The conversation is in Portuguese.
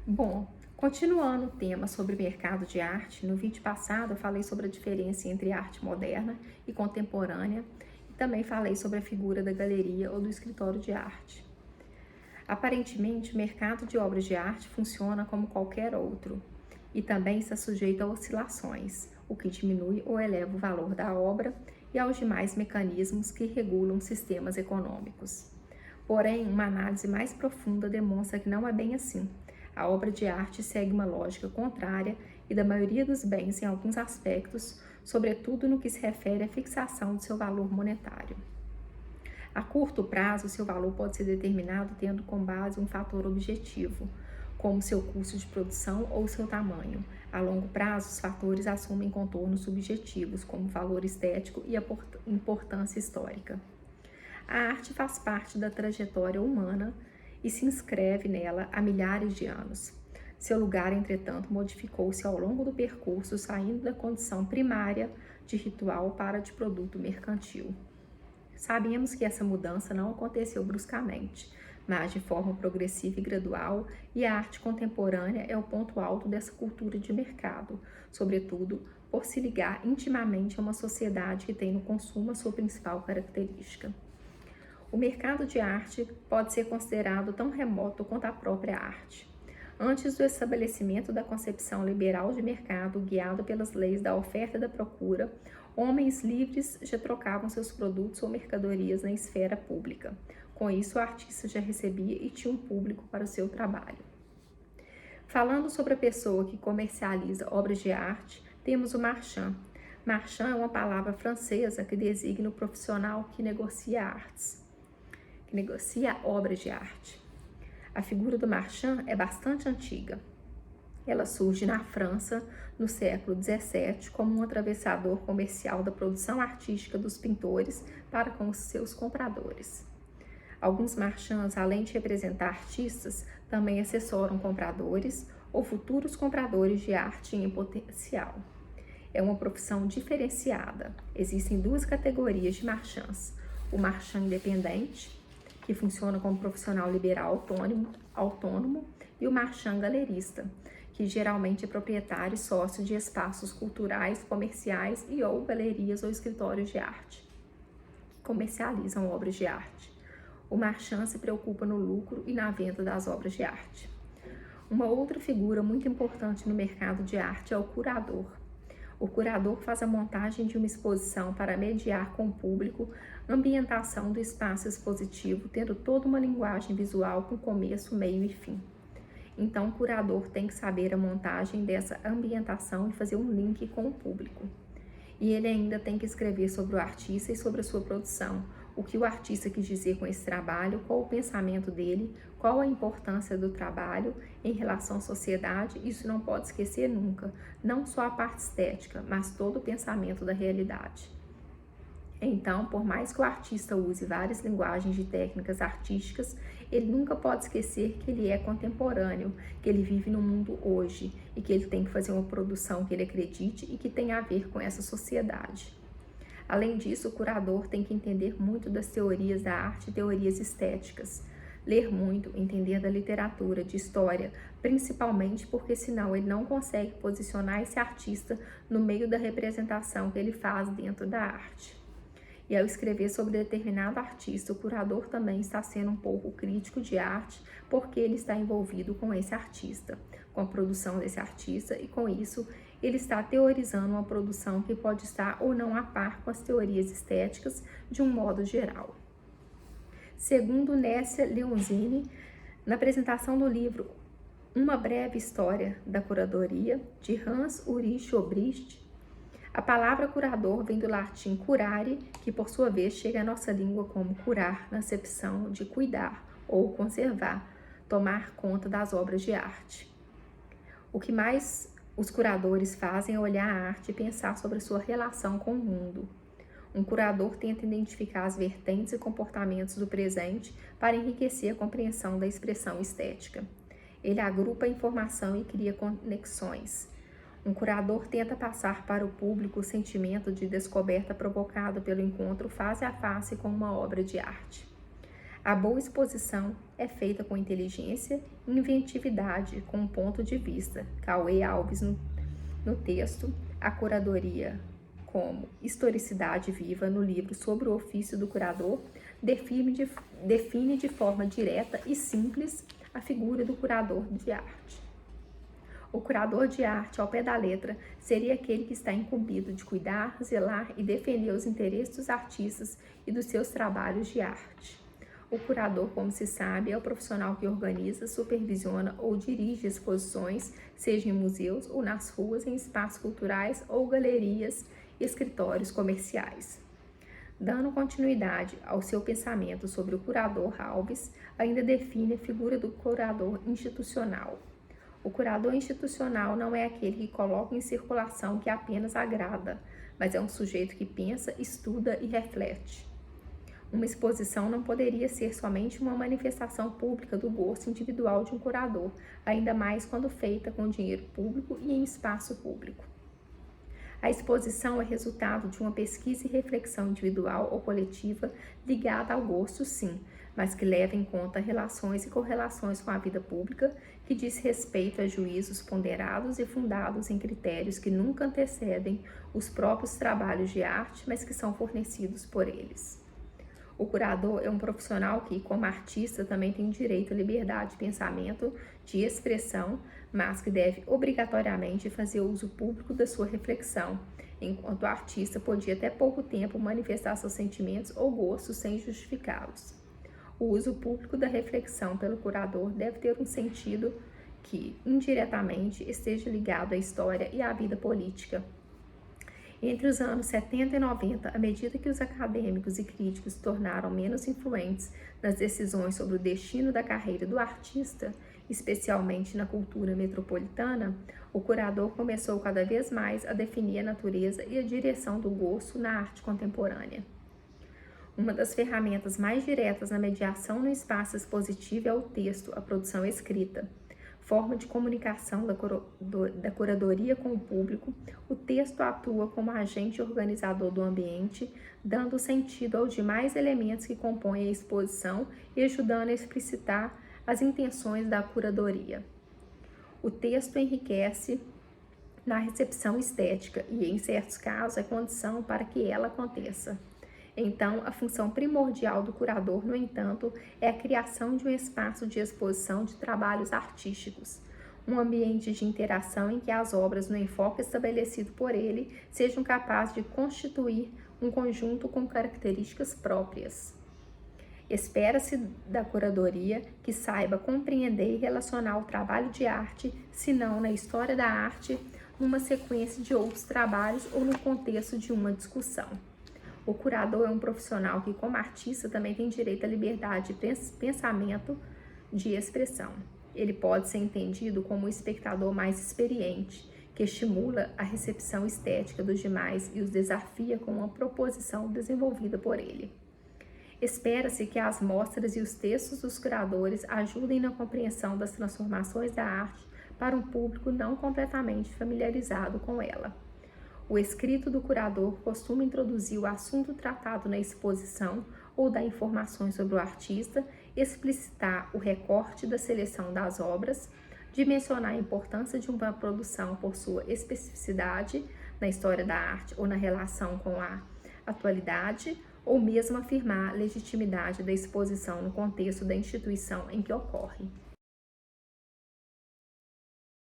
Bom, continuando o tema sobre mercado de arte, no vídeo passado eu falei sobre a diferença entre arte moderna e contemporânea e também falei sobre a figura da galeria ou do escritório de arte. Aparentemente, o mercado de obras de arte funciona como qualquer outro e também está sujeito a oscilações, o que diminui ou eleva o valor da obra e aos demais mecanismos que regulam sistemas econômicos. Porém, uma análise mais profunda demonstra que não é bem assim. A obra de arte segue uma lógica contrária e da maioria dos bens em alguns aspectos, sobretudo no que se refere à fixação de seu valor monetário. A curto prazo, seu valor pode ser determinado tendo como base um fator objetivo, como seu custo de produção ou seu tamanho. A longo prazo, os fatores assumem contornos subjetivos, como valor estético e a importância histórica. A arte faz parte da trajetória humana e se inscreve nela há milhares de anos. Seu lugar, entretanto, modificou-se ao longo do percurso, saindo da condição primária de ritual para de produto mercantil. Sabemos que essa mudança não aconteceu bruscamente, mas de forma progressiva e gradual, e a arte contemporânea é o ponto alto dessa cultura de mercado, sobretudo por se ligar intimamente a uma sociedade que tem no consumo a sua principal característica. O mercado de arte pode ser considerado tão remoto quanto a própria arte. Antes do estabelecimento da concepção liberal de mercado, guiado pelas leis da oferta e da procura, homens livres já trocavam seus produtos ou mercadorias na esfera pública. Com isso, o artista já recebia e tinha um público para o seu trabalho. Falando sobre a pessoa que comercializa obras de arte, temos o marchand. Marchand é uma palavra francesa que designa o profissional que negocia artes, que negocia obras de arte. A figura do marchand é bastante antiga. Ela surge na França no século XVII como um atravessador comercial da produção artística dos pintores para com os seus compradores. Alguns marchands, além de representar artistas, também assessoram compradores ou futuros compradores de arte em potencial. É uma profissão diferenciada. Existem duas categorias de marchands: o marchand independente, que funciona como profissional liberal autônomo, e o marchand galerista, que geralmente é proprietário e sócio de espaços culturais, comerciais e ou galerias ou escritórios de arte, que comercializam obras de arte. O marchand se preocupa no lucro e na venda das obras de arte. Uma outra figura muito importante no mercado de arte é o curador. O curador faz a montagem de uma exposição para mediar com o público a ambientação do espaço expositivo, tendo toda uma linguagem visual com começo, meio e fim. Então, o curador tem que saber a montagem dessa ambientação e fazer um link com o público. E ele ainda tem que escrever sobre o artista e sobre a sua produção, o que o artista quis dizer com esse trabalho, qual o pensamento dele, qual a importância do trabalho em relação à sociedade. Isso não pode esquecer nunca, não só a parte estética, mas todo o pensamento da realidade. Então, por mais que o artista use várias linguagens de técnicas artísticas, ele nunca pode esquecer que ele é contemporâneo, que ele vive no mundo hoje e que ele tem que fazer uma produção que ele acredite e que tenha a ver com essa sociedade. Além disso, o curador tem que entender muito das teorias da arte e teorias estéticas, ler muito, entender da literatura, de história, principalmente porque senão ele não consegue posicionar esse artista no meio da representação que ele faz dentro da arte. E ao escrever sobre determinado artista, o curador também está sendo um pouco crítico de arte, porque ele está envolvido com esse artista, com a produção desse artista, e com isso ele está teorizando uma produção que pode estar ou não a par com as teorias estéticas de um modo geral. Segundo Nessia Leoncini, na apresentação do livro Uma Breve História da Curadoria, de Hans Ulrich Obrist, a palavra curador vem do latim curare, que por sua vez chega à nossa língua como curar, na acepção de cuidar ou conservar, tomar conta das obras de arte. O que mais os curadores fazem é olhar a arte e pensar sobre a sua relação com o mundo. Um curador tenta identificar as vertentes e comportamentos do presente para enriquecer a compreensão da expressão estética. Ele agrupa a informação e cria conexões. Um curador tenta passar para o público o sentimento de descoberta provocado pelo encontro face a face com uma obra de arte. A boa exposição é feita com inteligência e inventividade, com um ponto de vista. Cauê Alves no texto, a curadoria como historicidade viva no livro sobre o ofício do curador, define de forma direta e simples a figura do curador de arte. O curador de arte, ao pé da letra, seria aquele que está incumbido de cuidar, zelar e defender os interesses dos artistas e dos seus trabalhos de arte. O curador, como se sabe, é o profissional que organiza, supervisiona ou dirige exposições, seja em museus ou nas ruas, em espaços culturais ou galerias e escritórios comerciais. Dando continuidade ao seu pensamento sobre o curador Alves, ainda define a figura do curador institucional. O curador institucional não é aquele que coloca em circulação que apenas agrada, mas é um sujeito que pensa, estuda e reflete. Uma exposição não poderia ser somente uma manifestação pública do gosto individual de um curador, ainda mais quando feita com dinheiro público e em espaço público. A exposição é resultado de uma pesquisa e reflexão individual ou coletiva ligada ao gosto, sim, mas que leva em conta relações e correlações com a vida pública, que diz respeito a juízos ponderados e fundados em critérios que nunca antecedem os próprios trabalhos de arte, mas que são fornecidos por eles. O curador é um profissional que, como artista, também tem direito à liberdade de pensamento, de expressão, mas que deve obrigatoriamente fazer uso público da sua reflexão, enquanto o artista podia até pouco tempo manifestar seus sentimentos ou gostos sem justificá-los. O uso público da reflexão pelo curador deve ter um sentido que, indiretamente, esteja ligado à história e à vida política. Entre os anos 70 e 90, à medida que os acadêmicos e críticos se tornaram menos influentes nas decisões sobre o destino da carreira do artista, especialmente na cultura metropolitana, o curador começou cada vez mais a definir a natureza e a direção do gosto na arte contemporânea. Uma das ferramentas mais diretas na mediação no espaço expositivo é o texto, a produção escrita. Forma de comunicação da curadoria com o público, o texto atua como agente organizador do ambiente, dando sentido aos demais elementos que compõem a exposição e ajudando a explicitar as intenções da curadoria. O texto enriquece na recepção estética e, em certos casos, é condição para que ela aconteça. Então, a função primordial do curador, no entanto, é a criação de um espaço de exposição de trabalhos artísticos, um ambiente de interação em que as obras, no enfoque estabelecido por ele, sejam capazes de constituir um conjunto com características próprias. Espera-se da curadoria que saiba compreender e relacionar o trabalho de arte, se não na história da arte, numa sequência de outros trabalhos ou no contexto de uma discussão. O curador é um profissional que, como artista, também tem direito à liberdade de pensamento, de expressão. Ele pode ser entendido como um espectador mais experiente, que estimula a recepção estética dos demais e os desafia com uma proposição desenvolvida por ele. Espera-se que as mostras e os textos dos curadores ajudem na compreensão das transformações da arte para um público não completamente familiarizado com ela. O escrito do curador costuma introduzir o assunto tratado na exposição ou dar informações sobre o artista, explicitar o recorte da seleção das obras, dimensionar a importância de uma produção por sua especificidade na história da arte ou na relação com a atualidade, ou mesmo afirmar a legitimidade da exposição no contexto da instituição em que ocorre.